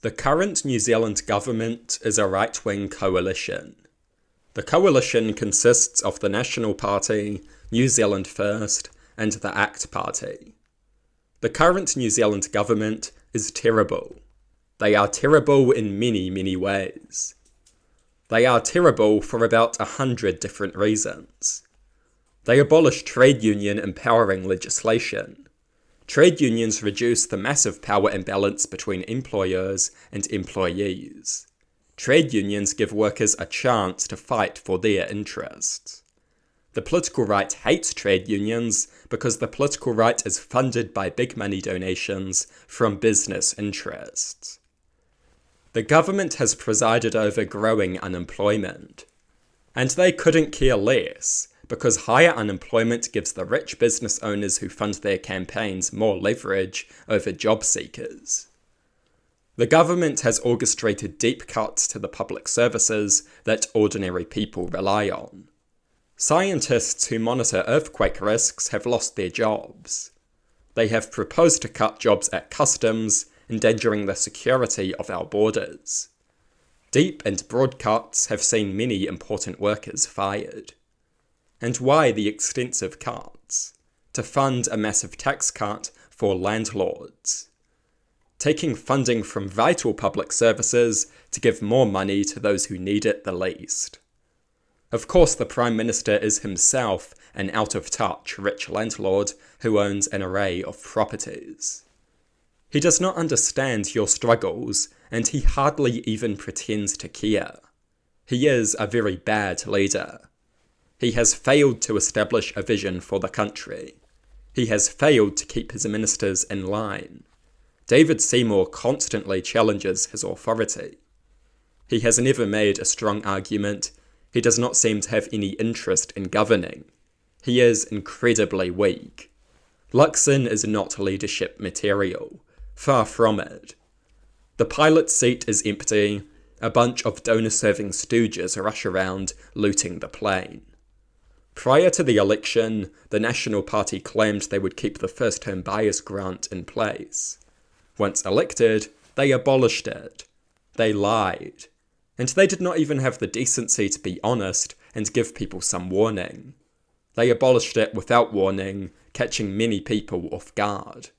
The current New Zealand government is a right-wing coalition. The coalition consists of the National Party, New Zealand First, and the ACT Party. The current New Zealand government is terrible. They are terrible in many, many ways. They are terrible for about 100 different reasons. They abolish trade union empowering legislation. Trade unions reduce the massive power imbalance between employers and employees. Trade unions give workers a chance to fight for their interests. The political right hates trade unions because the political right is funded by big money donations from business interests. The government has presided over growing unemployment. And they couldn't care less, because higher unemployment gives the rich business owners who fund their campaigns more leverage over job seekers. The government has orchestrated deep cuts to the public services that ordinary people rely on. Scientists who monitor earthquake risks have lost their jobs. They have proposed to cut jobs at customs, endangering the security of our borders. Deep and broad cuts have seen many important workers fired. And why the extensive cuts? To fund a massive tax cut for landlords. Taking funding from vital public services to give more money to those who need it the least. Of course, the Prime Minister is himself an out-of-touch rich landlord who owns an array of properties. He does not understand your struggles, and he hardly even pretends to care. He is a very bad leader. He has failed to establish a vision for the country. He has failed to keep his ministers in line. David Seymour constantly challenges his authority. He has never made a strong argument. He does not seem to have any interest in governing. He is incredibly weak. Luxon is not leadership material. Far from it. The pilot's seat is empty. A bunch of donor-serving stooges rush around, looting the plane. Prior to the election, the National Party claimed they would keep the First Home Buyers Grant in place. Once elected, they abolished it. They lied. And they did not even have the decency to be honest and give people some warning. They abolished it without warning, catching many people off guard.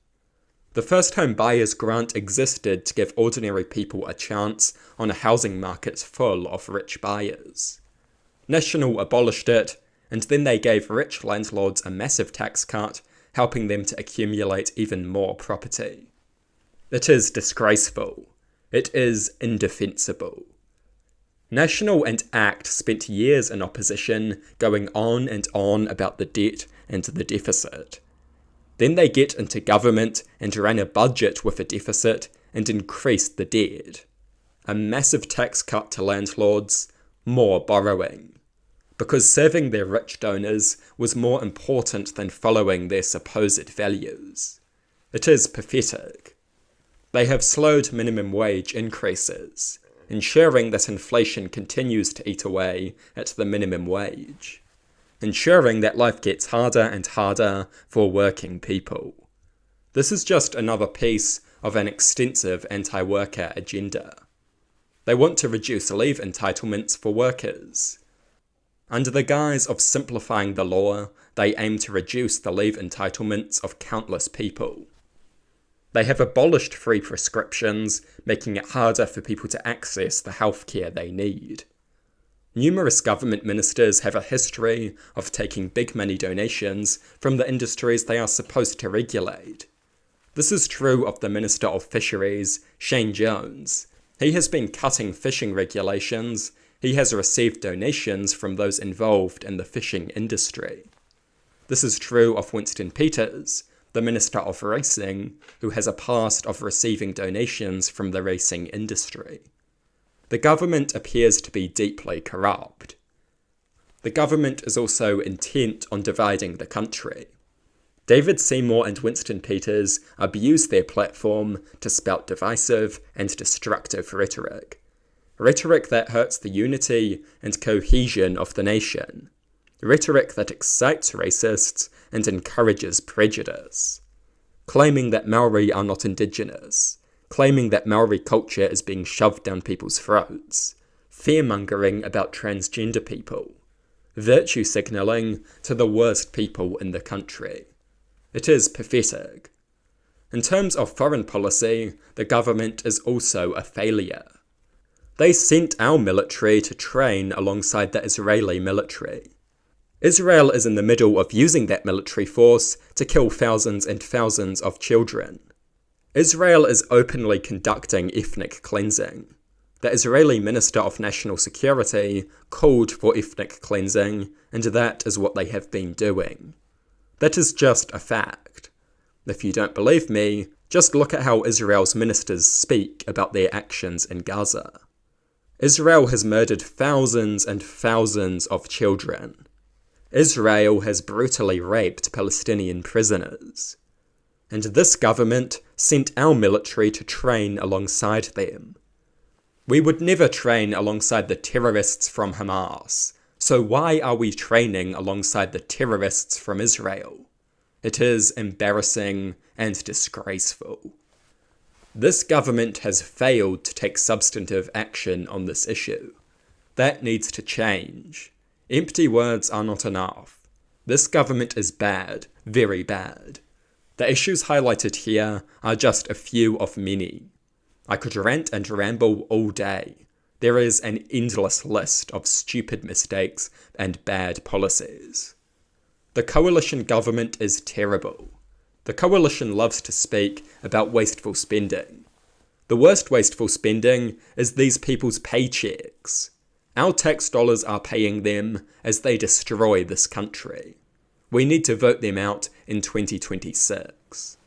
The First Home Buyers Grant existed to give ordinary people a chance on a housing market full of rich buyers. National abolished it, and then they gave rich landlords a massive tax cut, helping them to accumulate even more property. It is disgraceful. It is indefensible. National and ACT spent years in opposition, going on and on about the debt and the deficit. Then they get into government and ran a budget with a deficit and increased the debt. A massive tax cut to landlords, more borrowing. Because serving their rich donors was more important than following their supposed values. It is pathetic. They have slowed minimum wage increases, ensuring that inflation continues to eat away at the minimum wage, ensuring that life gets harder and harder for working people. This is just another piece of an extensive anti-worker agenda. They want to reduce leave entitlements for workers. Under the guise of simplifying the law, they aim to reduce the leave entitlements of countless people. They have abolished free prescriptions, making it harder for people to access the healthcare they need. Numerous government ministers have a history of taking big money donations from the industries they are supposed to regulate. This is true of the Minister of Fisheries, Shane Jones. He has been cutting fishing regulations. He has received donations from those involved in the fishing industry. This is true of Winston Peters, the Minister of Racing, who has a past of receiving donations from the racing industry. The government appears to be deeply corrupt. The government is also intent on dividing the country. David Seymour and Winston Peters abuse their platform to spout divisive and destructive rhetoric. Rhetoric that hurts the unity and cohesion of the nation. Rhetoric that excites racists and encourages prejudice. Claiming that Maori are not indigenous. claiming that Maori culture is being shoved down people's throats, fear-mongering about transgender people, virtue signalling to the worst people in the country. It is pathetic. In terms of foreign policy, the government is also a failure. They sent our military to train alongside the Israeli military. Israel is in the middle of using that military force to kill thousands and thousands of children. Israel is openly conducting ethnic cleansing. The Israeli Minister of National Security called for ethnic cleansing, and that is what they have been doing. That is just a fact. If you don't believe me, just look at how Israel's ministers speak about their actions in Gaza. Israel has murdered thousands and thousands of children. Israel has brutally raped Palestinian prisoners. And this government sent our military to train alongside them. We would never train alongside the terrorists from Hamas, so why are we training alongside the terrorists from Israel? It is embarrassing and disgraceful. This government has failed to take substantive action on this issue. That needs to change. Empty words are not enough. This government is bad, very bad. The issues highlighted here are just a few of many. I could rant and ramble all day. There is an endless list of stupid mistakes and bad policies. The coalition government is terrible. The coalition loves to speak about wasteful spending. The worst wasteful spending is these people's paychecks. Our tax dollars are paying them as they destroy this country. We need to vote them out in 2026.